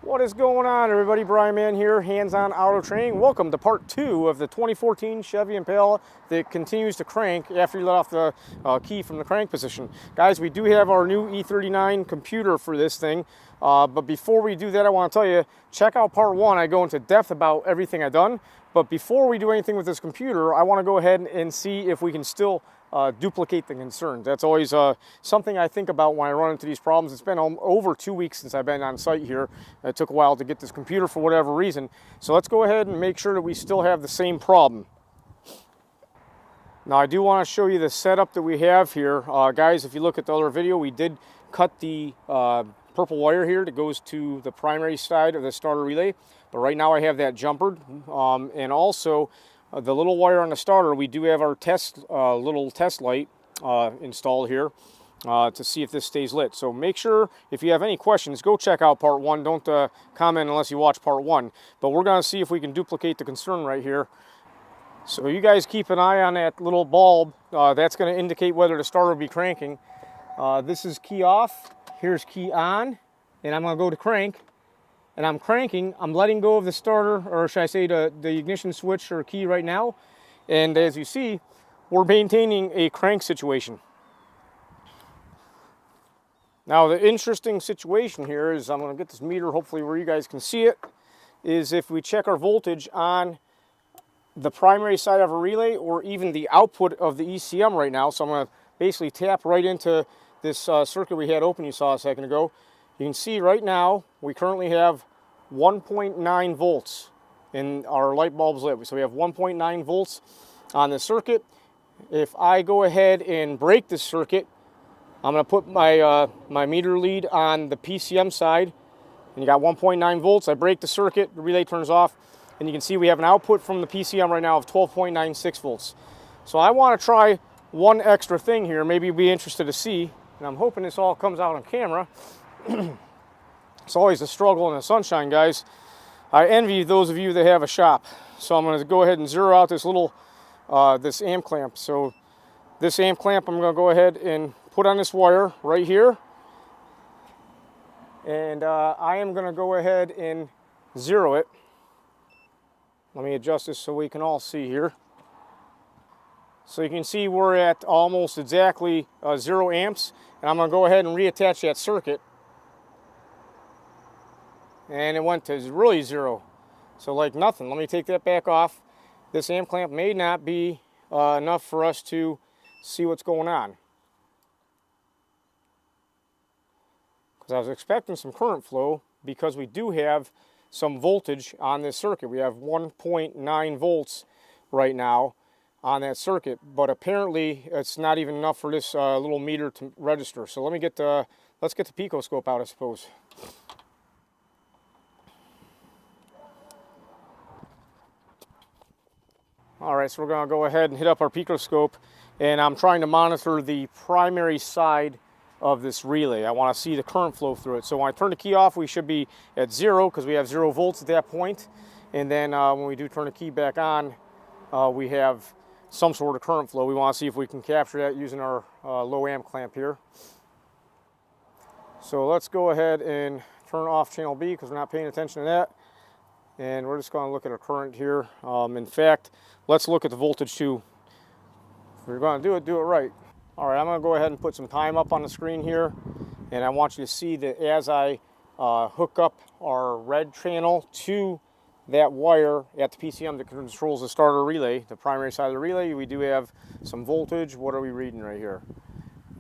What is going on, everybody? Brian Man here, Hands-On Auto Training. Welcome to part 2 of the 2014 Chevy Impala that continues to crank after you let off the key from the crank position. Guys, we do have our new E39 computer for this thing, but before we do that, I want to tell you, check out part 1. I go into depth about everything I've done, but before we do anything with this computer, I want to go ahead and see if we can still duplicate the concerns. That's always something I think about when I run into these problems. It's been over 2 weeks since I've been on site here. It took a while to get this computer for whatever reason. So let's go ahead and make sure that we still have the same problem. Now I do want to show you the setup that we have here. Guys, if you look at the other video, we did cut the purple wire here that goes to the primary side of the starter relay. But right now I have that jumpered. And also, the little wire on the starter, we do have our little test light installed here to see if this stays lit. So make sure, if you have any questions, go check out part 1. Don't comment unless you watch part 1. But we're going to see if we can duplicate the concern right here. So you guys keep an eye on that little bulb. That's going to indicate whether the starter will be cranking. This is key off. Here's key on. And I'm going to go to crank. And I'm cranking, I'm letting go of the starter, or should I say the ignition switch or key right now. And as you see, we're maintaining a crank situation. Now the interesting situation here is, I'm going to get this meter hopefully where you guys can see it, is if we check our voltage on the primary side of a relay or even the output of the ECM right now. So I'm going to basically tap right into this circuit we had open you saw a second ago. You can see right now we currently have 1.9 volts in our light bulbs lit. So we have 1.9 volts on the circuit. If I go ahead and break this circuit, I'm going to put my my meter lead on the PCM side, and you got 1.9 volts. I break the circuit, the relay turns off, and you can see we have an output from the PCM right now of 12.96 volts. So I want to try one extra thing here. Maybe you'll be interested to see, and I'm hoping this all comes out on camera. It's always a struggle in the sunshine, guys. I envy those of you that have a shop. So I'm going to go ahead and zero out this little this amp clamp. So this amp clamp I'm going to go ahead and put on this wire right here. And I am going to go ahead and zero it. Let me adjust this so we can all see here. So you can see we're at almost exactly 0 amps. And I'm going to go ahead and reattach that circuit. And it went to really 0. So like nothing. Let me take that back off. This amp clamp may not be enough for us to see what's going on. Because I was expecting some current flow because we do have some voltage on this circuit. We have 1.9 volts right now on that circuit. But apparently it's not even enough for this little meter to register. So let me get let's get the picoscope out, I suppose. Alright, so we're going to go ahead and hit up our picoscope, and I'm trying to monitor the primary side of this relay. I want to see the current flow through it. So when I turn the key off, we should be at 0 because we have 0 volts at that point. And then when we do turn the key back on, we have some sort of current flow. We want to see if we can capture that using our low amp clamp here. So let's go ahead and turn off channel B because we're not paying attention to that. And we're just going to look at our current here. In fact, let's look at the voltage too. If you're going to do it right. All right, I'm going to go ahead and put some time up on the screen here. And I want you to see that as I hook up our red channel to that wire at the PCM that controls the starter relay, the primary side of the relay, we do have some voltage. What are we reading right here?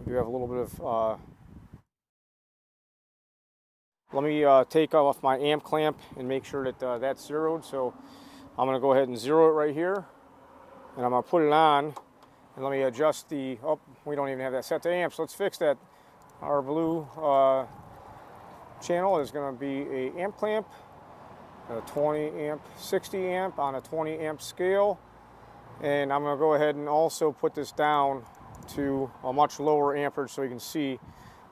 We do have a little bit of... Let me take off my amp clamp and make sure that that's zeroed. So I'm going to go ahead and zero it right here. And I'm going to put it on. And let me adjust the... Oh, we don't even have that set to amps. Let's fix that. Our blue channel is going to be a amp clamp. A 20 amp, 60 amp on a 20 amp scale. And I'm going to go ahead and also put this down to a much lower amperage so you can see.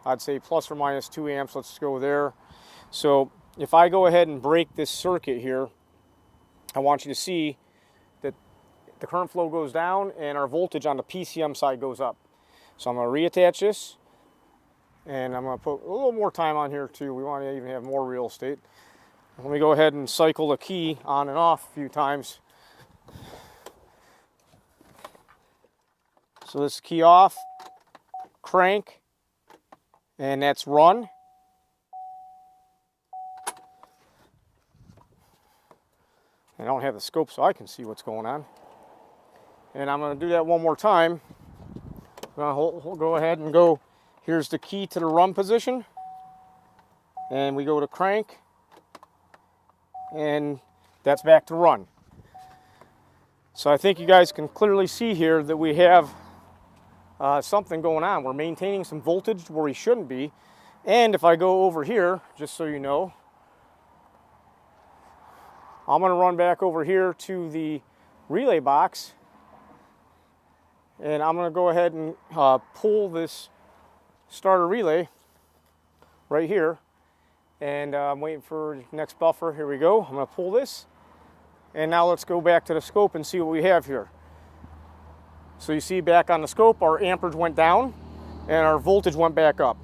I'd say plus or minus 2 amps. Let's go there. So if I go ahead and break this circuit here, I want you to see that the current flow goes down and our voltage on the PCM side goes up. So I'm going to reattach this, and I'm going to put a little more time on here too. We want to even have more real estate. Let me go ahead and cycle the key on and off a few times. So this is key off, crank, and that's run. I don't have the scope so I can see what's going on. And I'm going to do that one more time. We'll go ahead and go, here's the key to the run position. And we go to crank. And that's back to run. So I think you guys can clearly see here that we have something going on. We're maintaining some voltage where we shouldn't be. And if I go over here, just so you know, I'm going to run back over here to the relay box, and I'm going to go ahead and pull this starter relay right here. And I'm waiting for the next buffer. Here we go. I'm going to pull this. And now let's go back to the scope and see what we have here. So you see back on the scope, our amperage went down and our voltage went back up.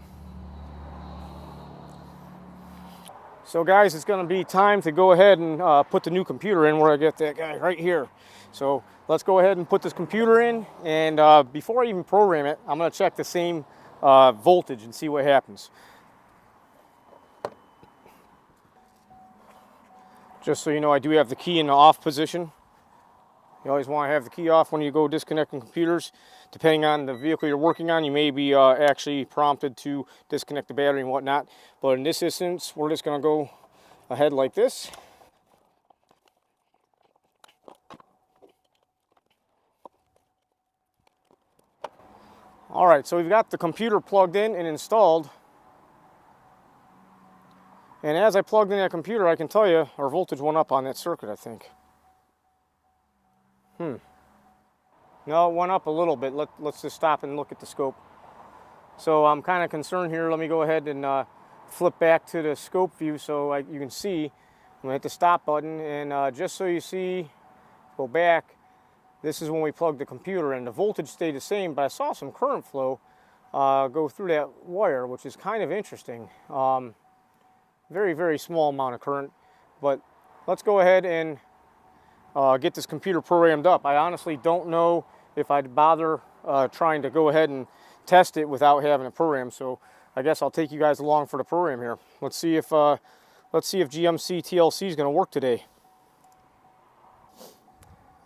So guys, it's going to be time to go ahead and put the new computer in, where I get that guy right here. So let's go ahead and put this computer in, and before I even program it, I'm going to check the same voltage and see what happens. Just so you know, I do have the key in the off position. You always want to have the key off when you go disconnecting computers. Depending on the vehicle you're working on, you may be actually prompted to disconnect the battery and whatnot. But in this instance, we're just going to go ahead like this. All right, so we've got the computer plugged in and installed. And as I plugged in that computer, I can tell you our voltage went up on that circuit, I think. No, it went up a little bit. Let's just stop and look at the scope. So I'm kind of concerned here. Let me go ahead and flip back to the scope view so you can see. I'm going to hit the stop button, and just so you see, go back. This is when we plugged the computer in. The voltage stayed the same, but I saw some current flow go through that wire, which is kind of interesting. Very, very small amount of current. But let's go ahead and get this computer programmed up. I honestly don't know if I'd bother trying to go ahead and test it without having a program. So I guess I'll take you guys along for the program here. Let's see if GMC TLC is going to work today.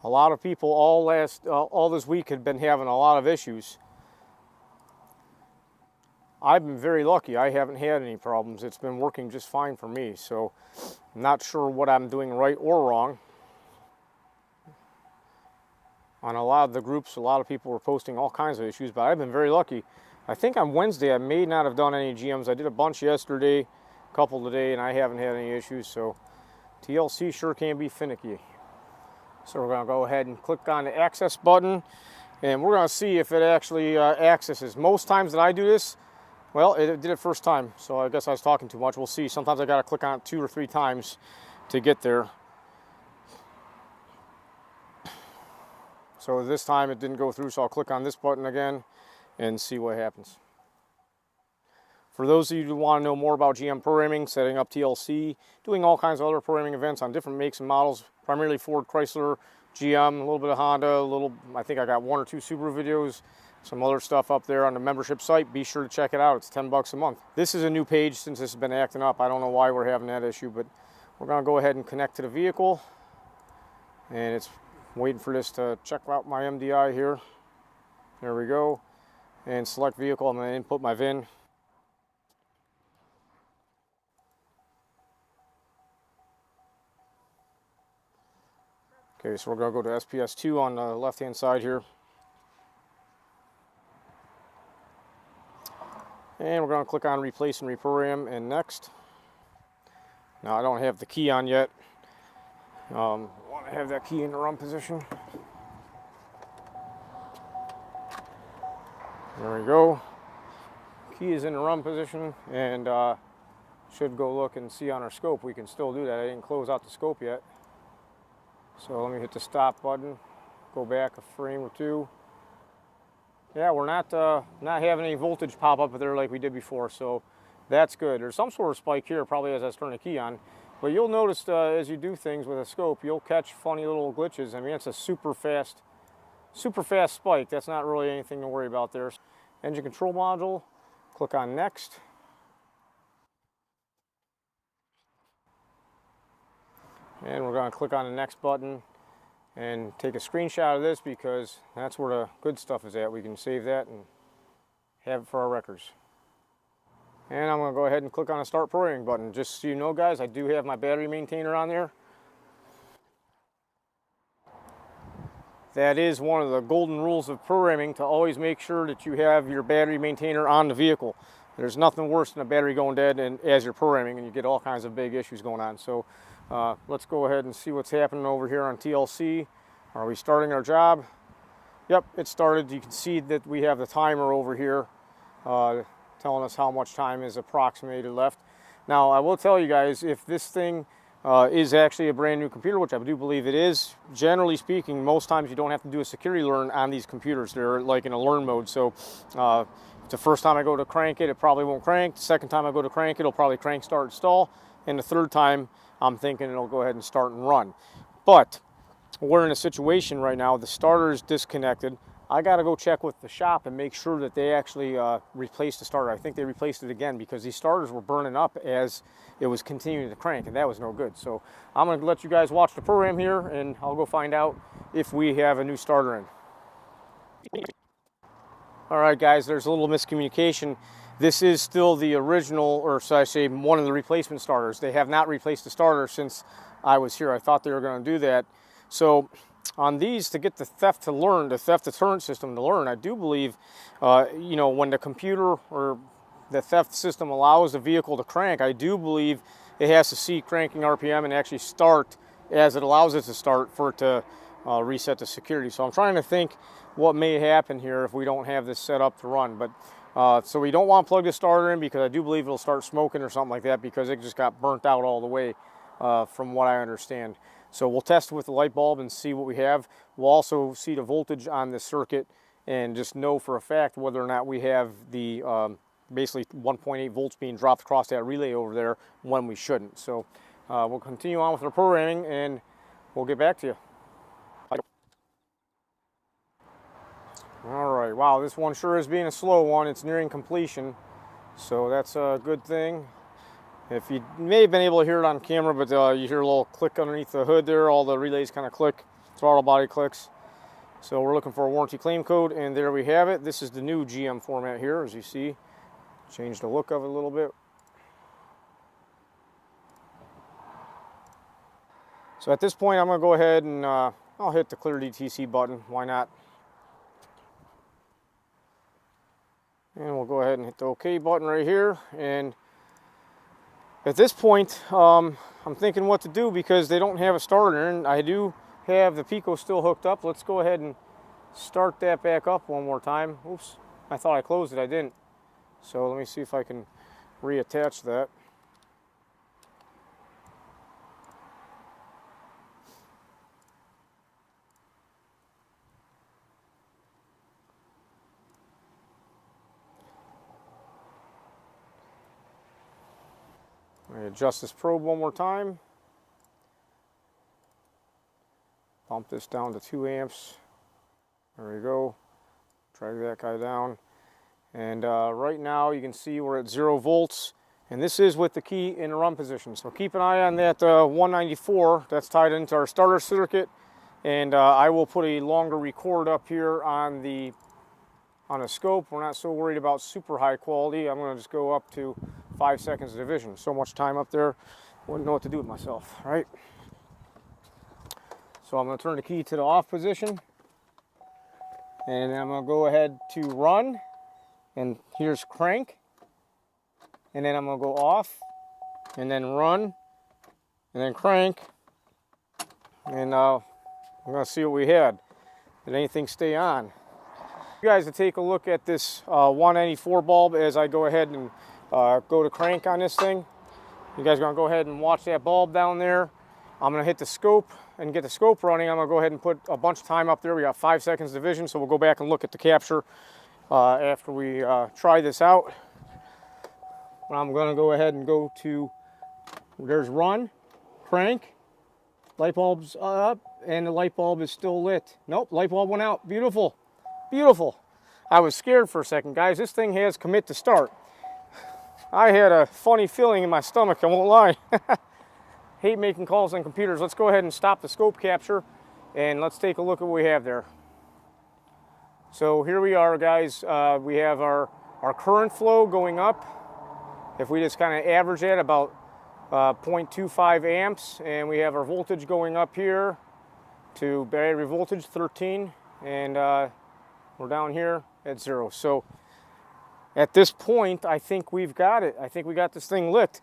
A lot of people all this week had been having a lot of issues. I've been very lucky. I haven't had any problems. It's been working just fine for me. So I'm not sure what I'm doing right or wrong. On a lot of the groups, a lot of people were posting all kinds of issues, but I've been very lucky. I think on Wednesday I may not have done any GMs. I did a bunch yesterday, a couple today, and I haven't had any issues. So TLC sure can be finicky. So we're going to go ahead and click on the access button, and we're going to see if it actually accesses. Most times that I do this, well, it did it first time, so I guess I was talking too much. We'll see. Sometimes I got to click on it 2 or 3 times to get there. So this time it didn't go through, so I'll click on this button again and see what happens. For those of you who want to know more about GM programming, setting up TLC, doing all kinds of other programming events on different makes and models, primarily Ford, Chrysler, GM, a little bit of Honda, I think I got 1 or 2 Subaru videos, some other stuff up there on the membership site. Be sure to check it out. It's $10 a month. This is a new page since this has been acting up. I don't know why we're having that issue, but we're going to go ahead and connect to the vehicle. And it's waiting for this to check out my MDI here. There we go. And select vehicle. I'm going to input my VIN. Okay, so we're going to go to SPS2 on the left-hand side here. And we're going to click on Replace and Reprogram and Next. Now, I don't have the key on yet. I want to have that key in the run position. There we go. Key is in the run position, and should go look and see on our scope. We can still do that. I didn't close out the scope yet. So let me hit the stop button, go back a frame or 2. Yeah, we're not having any voltage pop up there like we did before, so that's good. There's some sort of spike here, probably as I was turning the key on. But you'll notice as you do things with a scope, you'll catch funny little glitches. I mean, it's a super fast spike. That's not really anything to worry about there. Engine control module, click on next. And we're going to click on the next button and take a screenshot of this because that's where the good stuff is at. We can save that and have it for our records. And I'm going to go ahead and click on the start programming button. Just so you know, guys, I do have my battery maintainer on there. That is one of the golden rules of programming, to always make sure that you have your battery maintainer on the vehicle. There's nothing worse than a battery going dead and as you're programming, and you get all kinds of big issues going on. So let's go ahead and see what's happening over here on TLC. Are we starting our job? Yep, it started. You can see that we have the timer over here telling us how much time is approximated left. Now, I will tell you guys, if this thing is actually a brand new computer, which I do believe it is, generally speaking, most times you don't have to do a security learn on these computers. They're like in a learn mode. So the first time I go to crank it, it probably won't crank. The second time I go to crank it, it'll probably crank, start, stall. And the third time, I'm thinking it'll go ahead and start and run. But we're in a situation right now, the starter is disconnected. I got to go check with the shop and make sure that they actually replaced the starter. I think they replaced it again because these starters were burning up as it was continuing to crank, and that was no good. So I'm going to let you guys watch the program here, and I'll go find out if we have a new starter in. All right, guys, there's a little miscommunication. This is still the original, or should I say, one of the replacement starters. They have not replaced the starter since I was here. I thought they were going to do that. So on these, to get the theft to learn, the theft deterrent system to learn, I do believe, you know, when the computer or the theft system allows the vehicle to crank, I do believe it has to see cranking RPM and actually start as it allows it to start for it to reset the security. So I'm trying to think what may happen here if we don't have this set up to run. But so we don't want to plug the starter in because I do believe it'll start smoking or something like that because it just got burnt out all the way from what I understand. So we'll test with the light bulb and see what we have. We'll also see the voltage on the circuit and just know for a fact whether or not we have the basically 1.8 volts being dropped across that relay over there when we shouldn't. So we'll continue on with our programming and we'll get back to you. All right, wow, this one sure is being a slow one. It's nearing completion, so that's a good thing. If you may have been able to hear it on camera, but you hear a little click underneath the hood there. All the relays kind of click, throttle body clicks. So we're looking for a warranty claim code, and there we have it. This is the new GM format here, as you see. Change the look of it a little bit. So at this point, I'm going to go ahead and I'll hit the clear DTC button. Why not? And we'll go ahead and hit the OK button right here. And at this point, I'm thinking what to do because they don't have a starter, and I do have the Pico still hooked up. Let's go ahead and start that back up one more time. Oops, I thought I closed it. I didn't. So let me see if I can reattach that. Let me adjust this probe one more time. Bump this down to 2 amps. There we go. Drag that guy down. And right now you can see we're at 0 volts. And this is with the key in the run position. So keep an eye on that 194. That's tied into our starter circuit. And I will put a longer record up here on the scope. We're not so worried about super high quality. I'm going to just go up to 5 seconds of division. So much time up there, wouldn't know what to do with myself, right? So I'm going to turn the key to the off position, and I'm going to go ahead to run, and here's crank, and then I'm going to go off, and then run, and then crank, and I'm going to see what we had. Did anything stay on? You guys to take a look at this 194 bulb as I go ahead and go to crank on this thing. You guys are going to go ahead and watch that bulb down there. I'm going to hit the scope and get the scope running. I'm going to go ahead and put a bunch of time up there. We got 5 seconds division, so we'll go back and look at the capture after we try this out. I'm going to go ahead and go to, there's run, crank, light bulb's up, and the light bulb is still lit. Nope, light bulb went out. Beautiful, beautiful. I was scared for a second, guys. This thing has commit to start. I had a funny feeling in my stomach, I won't lie. Hate making calls on computers. Let's go ahead and stop the scope capture and let's take a look at what we have there. So here we are, guys. We have our current flow going up. If we just kind of average that, about 0.25 amps, and we have our voltage going up here to battery voltage 13, and we're down here at 0. So at this point, I think we've got it. I think we got this thing lit.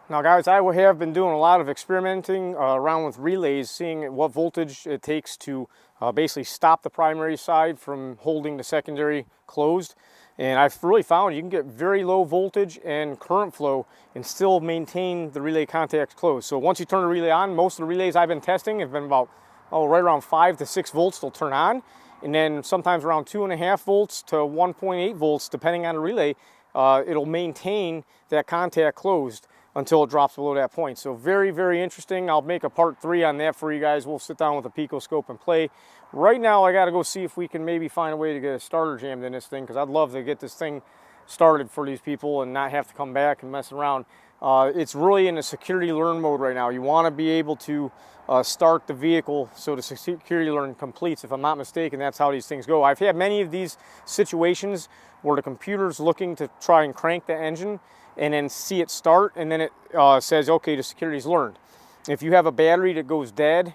Now, guys, I have been doing a lot of experimenting around with relays, seeing what voltage it takes to basically stop the primary side from holding the secondary closed. And I've really found you can get very low voltage and current flow and still maintain the relay contacts closed. So once you turn the relay on, most of the relays I've been testing have been about, right around 5 to 6 volts they'll turn on. And then sometimes around 2.5 volts to 1.8 volts, depending on the relay, it'll maintain that contact closed until it drops below that point. So very, very interesting. I'll make a part 3 on that for you guys. We'll sit down with a picoscope and play. Right now, I got to go see if we can maybe find a way to get a starter jammed in this thing, because I'd love to get this thing started for these people and not have to come back and mess around. It's really in a security learn mode right now. You want to be able to start the vehicle so the security learn completes. If I'm not mistaken, that's how these things go. I've had many of these situations where the computer's looking to try and crank the engine and then see it start, and then it says, okay, the security's learned. If you have a battery that goes dead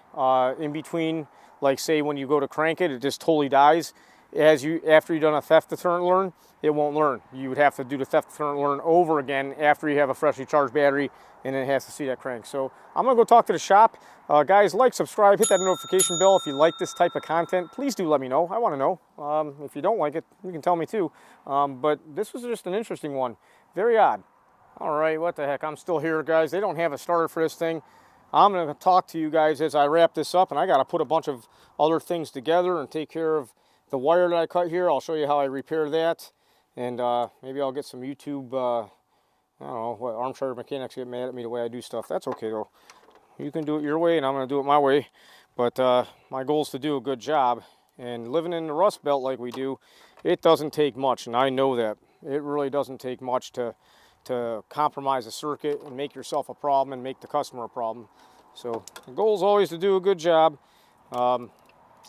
in between, like say when you go to crank it, it just totally dies. After you've done a theft deterrent learn, it won't learn. You would have to do the theft deterrent learn over again after you have a freshly charged battery, and then it has to see that crank. So I'm gonna go talk to the shop. Guys, like, subscribe, hit that notification bell if you like this type of content. Please do let me know. I want to know. If you don't like it, you can tell me too. But this was just an interesting one. Very odd. All right, what the heck? I'm still here, guys. They don't have a starter for this thing. I'm going to talk to you guys as I wrap this up, and I got to put a bunch of other things together and take care of the wire that I cut here. I'll show you how I repair that, and maybe I'll get some YouTube, I don't know, what armchair mechanics get mad at me the way I do stuff. That's okay, though. You can do it your way, and I'm going to do it my way. But my goal is to do a good job, and living in the Rust Belt like we do, it doesn't take much, and I know that. It really doesn't take much to compromise a circuit and make yourself a problem and make the customer a problem. So the goal is always to do a good job.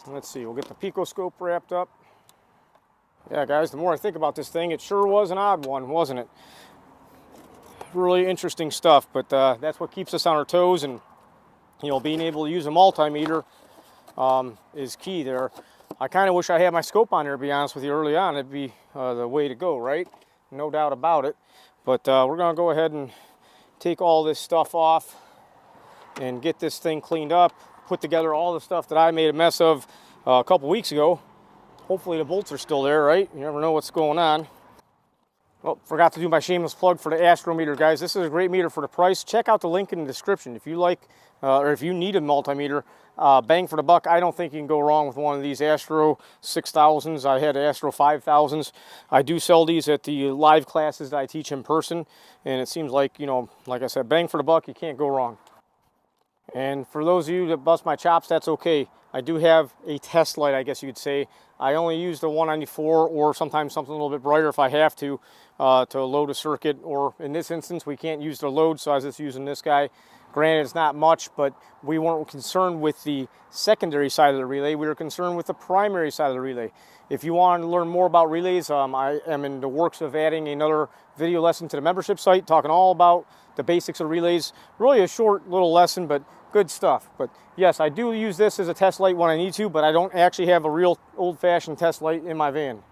Let's see, we'll get the picoscope wrapped up. Yeah, guys, the more I think about this thing, it sure was an odd one, wasn't it? Really interesting stuff, but that's what keeps us on our toes, and you know, being able to use a multimeter is key there. I kind of wish I had my scope on there, to be honest with you, early on. It'd be the way to go, right? No doubt about it. But we're going to go ahead and take all this stuff off and get this thing cleaned up, put together all the stuff that I made a mess of a couple weeks ago. Hopefully the bolts are still there, right? You never know what's going on. Oh, forgot to do my shameless plug for the Astro meter, guys. This is a great meter for the price. Check out the link in the description. If you like, or if you need a multimeter, bang for the buck. I don't think you can go wrong with one of these Astro 6000s. I had Astro 5000s. I do sell these at the live classes that I teach in person, and it seems like, you know, like I said, bang for the buck, you can't go wrong. And for those of you that bust my chops, that's okay. I do have a test light, I guess you could say. I only use the 194 or sometimes something a little bit brighter if I have to load a circuit, or in this instance, we can't use the load, so I was just using this guy. Granted, it's not much, but we weren't concerned with the secondary side of the relay. We were concerned with the primary side of the relay. If you want to learn more about relays, I am in the works of adding another video lesson to the membership site, talking all about the basics of relays. Really a short little lesson, but good stuff. But yes, I do use this as a test light when I need to, but I don't actually have a real old-fashioned test light in my van.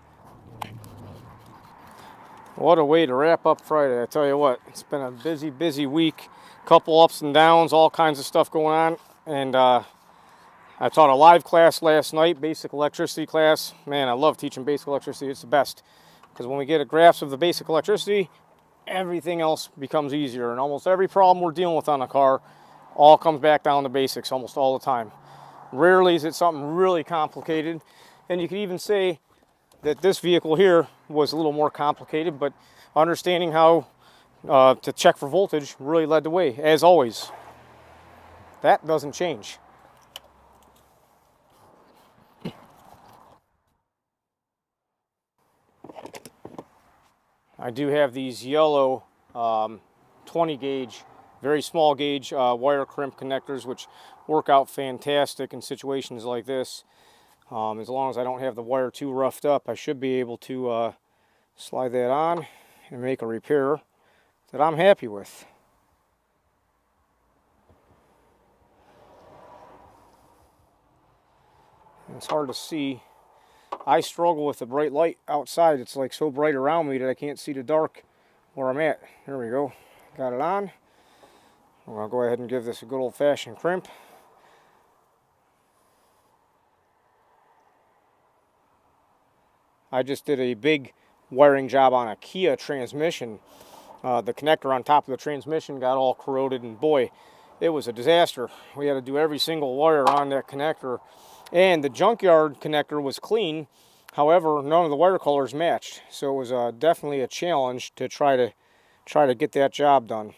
What a way to wrap up Friday, I tell you what. It's been a busy, busy week. Couple ups and downs, all kinds of stuff going on. And I taught a live class last night, basic electricity class. Man, I love teaching basic electricity. It's the best. Because when we get a grasp of the basic electricity, everything else becomes easier. And almost every problem we're dealing with on a car all comes back down to basics almost all the time. Rarely is it something really complicated. And you could even say that this vehicle here was a little more complicated, but understanding how to check for voltage really led the way, as always. That doesn't change. I do have these yellow 20 gauge, very small gauge wire crimp connectors, which work out fantastic in situations like this. As long as I don't have the wire too roughed up, I should be able to slide that on and make a repair that I'm happy with. It's hard to see. I struggle with the bright light outside. It's like so bright around me that I can't see the dark where I'm at. There we go. Got it on. I'm going to go ahead and give this a good old-fashioned crimp. I just did a big wiring job on a Kia transmission. The connector on top of the transmission got all corroded, and boy, it was a disaster. We had to do every single wire on that connector. And the junkyard connector was clean. However, none of the wire colors matched. So it was definitely a challenge to try to get that job done.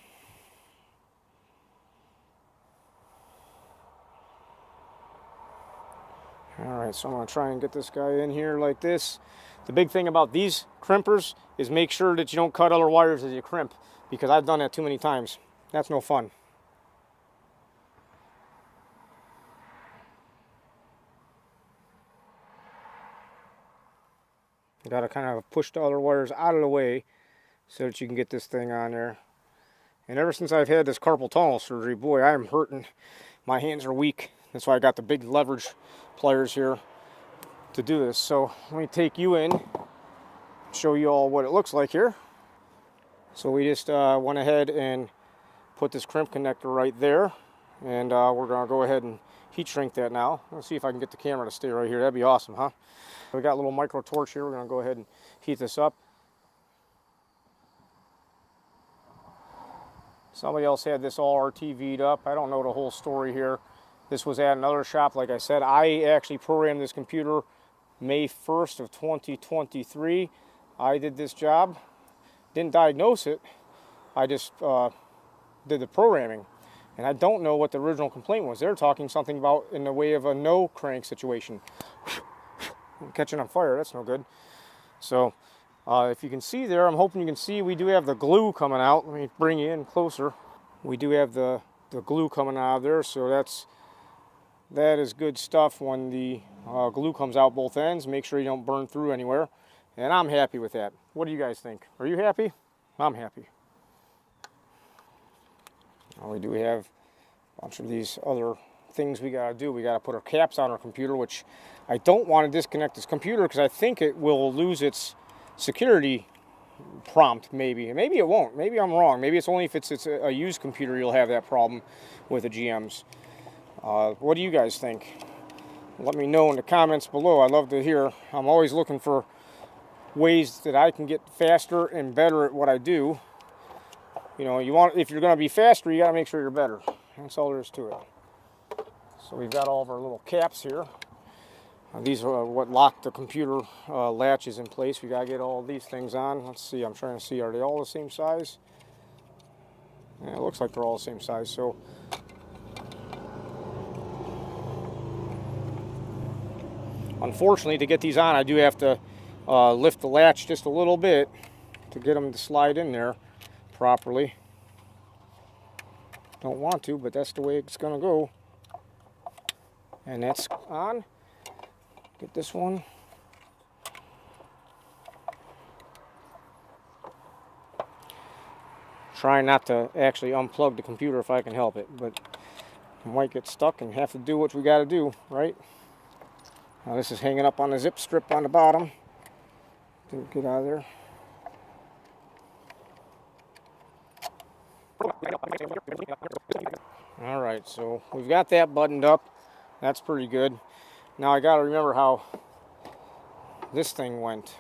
Alright, so I'm going to try and get this guy in here like this. The big thing about these crimpers is make sure that you don't cut other wires as you crimp, because I've done that too many times. That's no fun. You got to kind of push the other wires out of the way so that you can get this thing on there. And ever since I've had this carpal tunnel surgery, boy, I am hurting. My hands are weak. That's why I got the big leverage pliers here to do this. So let me take you in, show you all what it looks like here. So we just went ahead and put this crimp connector right there. And we're going to go ahead and heat shrink that now. Let's see if I can get the camera to stay right here. That'd be awesome, huh? We got a little micro torch here. We're going to go ahead and heat this up. Somebody else had this all RTV'd up. I don't know the whole story here. This was at another shop. Like I said, I actually programmed this computer May 1st of 2023. I did this job. Didn't diagnose it. I just did the programming. And I don't know what the original complaint was. They're talking something about in the way of a no crank situation. I'm catching on fire, that's no good. So if you can see there, I'm hoping you can see we do have the glue coming out. Let me bring you in closer. We do have the glue coming out of there, so that is good stuff when the glue comes out both ends. Make sure you don't burn through anywhere. And I'm happy with that. What do you guys think? Are you happy? I'm happy. Now we do have a bunch of these other things we got to do. We got to put our caps on our computer, which I don't want to disconnect this computer because I think it will lose its security prompt, maybe. Maybe it won't. Maybe I'm wrong. Maybe it's only if it's a used computer you'll have that problem with the GMs. What do you guys think? Let me know in the comments below. I'd love to hear. I'm always looking for ways that I can get faster and better at what I do. You know, if you're going to be faster, you got to make sure you're better. That's all there is to it. So we've got all of our little caps here. These are what lock the computer latches in place. We got to get all these things on. Let's see. I'm trying to see. Are they all the same size? Yeah, it looks like they're all the same size. So unfortunately, to get these on, I do have to lift the latch just a little bit to get them to slide in there properly. Don't want to, but that's the way it's going to go. And that's on. Get this one. Try not to actually unplug the computer if I can help it, but I might get stuck and have to do what we got to do, right? Now this is hanging up on the zip strip on the bottom. Didn't get out of there. All right, so we've got that buttoned up. That's pretty good. Now I got to remember how this thing went.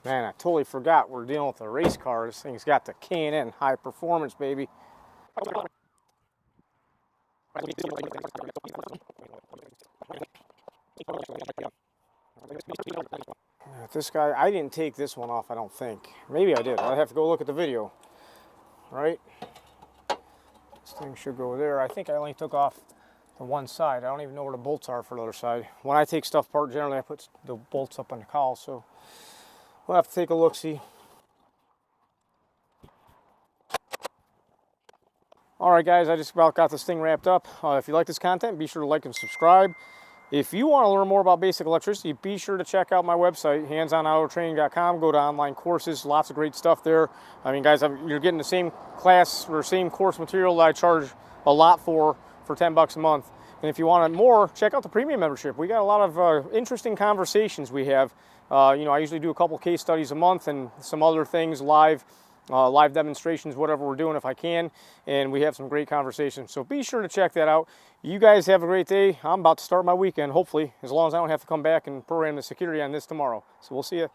Man, I totally forgot we're dealing with a race car. This thing's got the K&N high performance, baby. This guy, I didn't take this one off, I don't think. Maybe I did. I'd have to go look at the video. right? This thing should go there. I think I only took off the one side. I don't even know where the bolts are for the other side. When I take stuff apart, generally I put the bolts up on the cowl, so we'll have to take a look-see. All right, guys, I just about got this thing wrapped up. If you like this content, be sure to like and subscribe. If you want to learn more about basic electricity, be sure to check out my website, handsonautotraining.com. Go to online courses, lots of great stuff there. I mean, guys, you're getting the same class or same course material that I charge a lot for $10 a month. And if you want more, check out the premium membership. We got a lot of interesting conversations we have. You know, I usually do a couple case studies a month and some other things live demonstrations, whatever we're doing if I can, and we have some great conversations. So be sure to check that out. You guys have a great day. I'm about to start my weekend, hopefully, as long as I don't have to come back and program the security on this tomorrow. So we'll see you.